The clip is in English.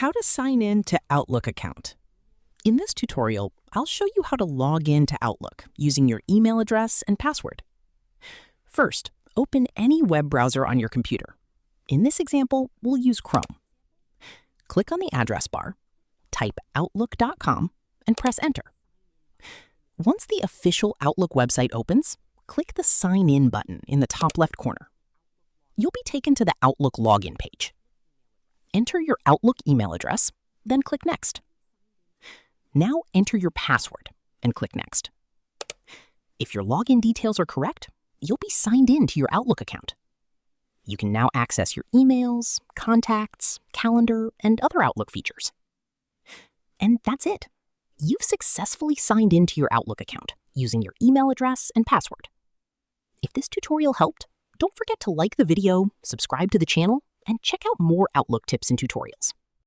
How to sign in to Outlook account. In this tutorial, I'll show you how to log in to Outlook using your email address and password. First, open any web browser on your computer. In this example, we'll use Chrome. Click on the address bar, type outlook.com, and press enter. Once the official Outlook website opens, click the Sign In button in the top left corner. You'll be taken to the Outlook login page. Enter your Outlook email address, then click Next. Now enter your password and click Next. If your login details are correct, you'll be signed in to your Outlook account. You can now access your emails, contacts, calendar, and other Outlook features. And that's it. You've successfully signed into your Outlook account using your email address and password. If this tutorial helped, don't forget to like the video, subscribe to the channel, and check out more Outlook tips and tutorials.